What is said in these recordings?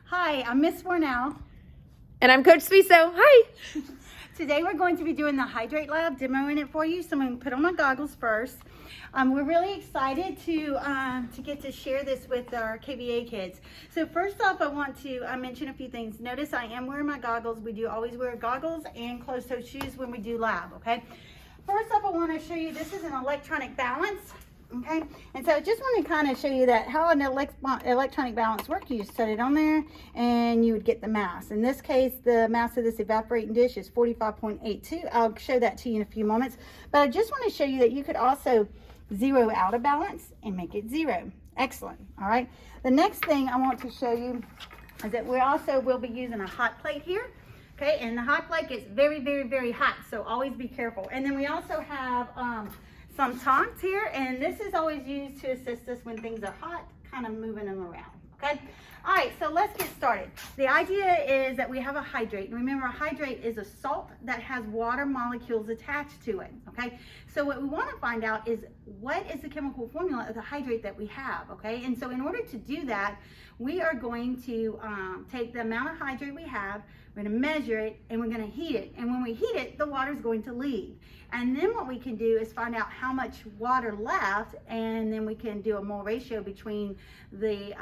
Hi, I'm Miss Warnell. And I'm Coach Suiso. Hi. Today we're going to be doing the Hydrate Lab, demoing it for you. So I'm going to put on my goggles first. We're really excited to get to share this with our KBA kids. So first off, I want to mention a few things. Notice I am wearing my goggles. We do always wear goggles and closed-toe shoes when we do lab, okay? First off, I want to show you, this is an electronic balance. Okay, and so I just want to kind of show you that how an electronic balance works. You set it on there and you would get the mass. In this case, the mass of this evaporating dish is 45.82. I'll show that to you in a few moments. But I just want to show you that you could also zero out a balance and make it zero. Excellent. All right. The next thing I want to show you is that we also will be using a hot plate here. Okay, and the hot plate gets very, very, very hot. So always be careful. And then we also have some tongs here, and this is always used to assist us when things are hot, kind of moving them around. Okay, all right, so let's get started. The idea is that we have a hydrate. Remember, a hydrate is a salt that has water molecules attached to it. Okay, so what we want to find out is what is the chemical formula of the hydrate that we have. Okay, and so in order to do that, we are going to take the amount of hydrate we have, we're going to measure it, and we're going to heat it. And when we heat it, the water is going to leave. And then what we can do is find out how much water left, and then we can do a mole ratio between the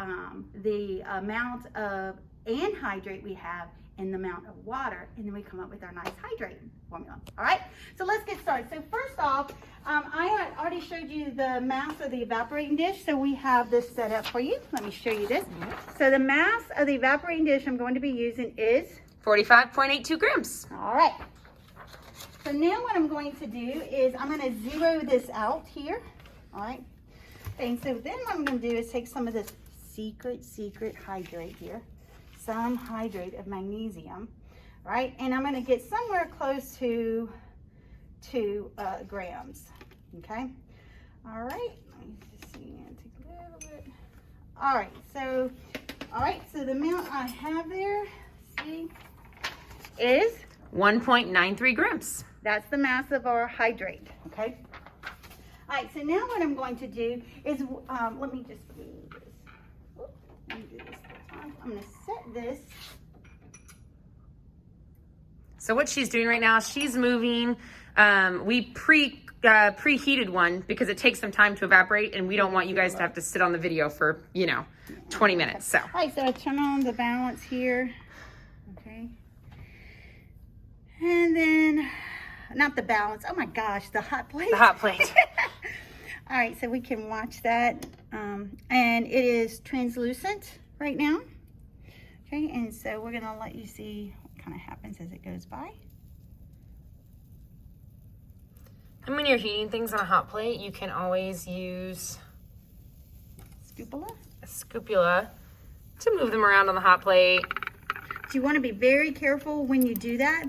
amount of anhydrate we have and the amount of water, and then we come up with our nice hydrate formula. All right, so let's get started. So first off, I already showed you the mass of the evaporating dish, so we have this set up for you. Let me show you this. So the mass of the evaporating dish I'm going to be using is 45.82 grams. All right. So now what I'm going to do is I'm going to zero this out here. All right. And so then what I'm going to do is take some of this secret hydrate here. Some hydrate of magnesium. Right. And I'm going to get somewhere close to 2 grams. Okay. All right. Let me just see. Take a little bit. All right. So the amount I have there, see, is 1.93 grams. That's the mass of our hydrate, okay? All right, so now what I'm going to do is, let me just do this. Let me do this. I'm going to set this. So what she's doing right now, she's moving. We preheated one because it takes some time to evaporate, and we don't want you guys to have to sit on the video for, 20 minutes. So. All right, so I turn on the balance here, okay? And then, not the balance, oh my gosh, the hot plate. The hot plate. All right, so we can watch that. And it is translucent right now. Okay, and so we're gonna let you see what kind of happens as it goes by. And when you're heating things on a hot plate, you can always use a scoopula to move them around on the hot plate. But you want to be very careful when you do that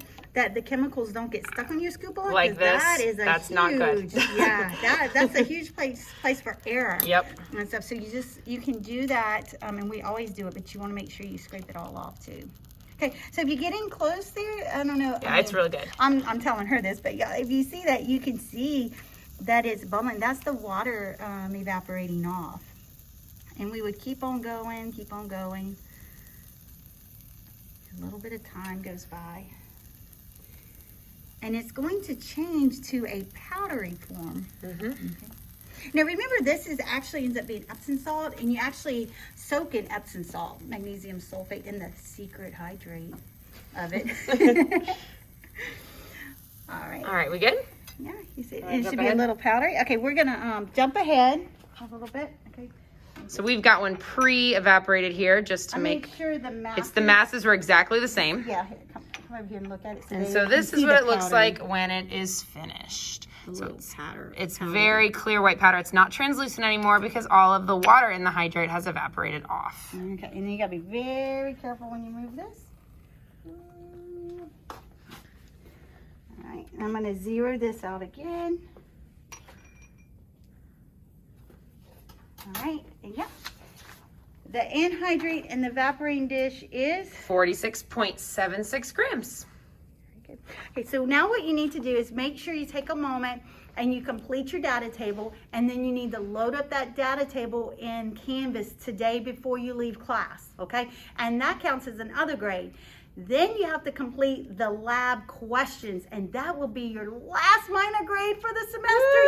the chemicals don't get stuck on your scoopula. Like this. That's not good. Yeah, that's a huge place for error. Yep. And stuff. So you can do that, and we always do it, but you want to make sure you scrape it all off too. Okay, so if you're getting close there, I don't know. Yeah, it's really good. I'm telling her this, but yeah, if you see that, you can see that it's bubbling. That's the water evaporating off. And we would keep on going. A little bit of time goes by. And it's going to change to a powdery form. Okay. Now remember, this actually ends up being Epsom salt, and you actually soak in Epsom salt, magnesium sulfate, in the secret hydrate of it. All right, we good? Yeah, you see, it should be a little powdery. Okay, we're gonna jump ahead a little bit. Okay. So we've got one pre-evaporated here just to make sure the masses. The masses are exactly the same. Yeah, here, come over here and look at it. And so this is what it looks like when it is finished. So it's very clear white powder. It's not translucent anymore because all of the water in the hydrate has evaporated off. Okay, and then you gotta be very careful when you move this. All right, and I'm gonna zero this out again. All right, and yeah. The anhydrate in the evaporating dish is 46.76 grams. Very good. Okay, so now what you need to do is make sure you take a moment and you complete your data table, and then you need to load up that data table in Canvas today before you leave class, okay? And that counts as another grade. Then you have to complete the lab questions, and that will be your last minor grade for the semester.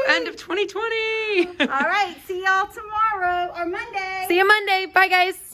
Yay! End of 2020. All right, see y'all tomorrow or Monday. See you Monday. Bye, guys.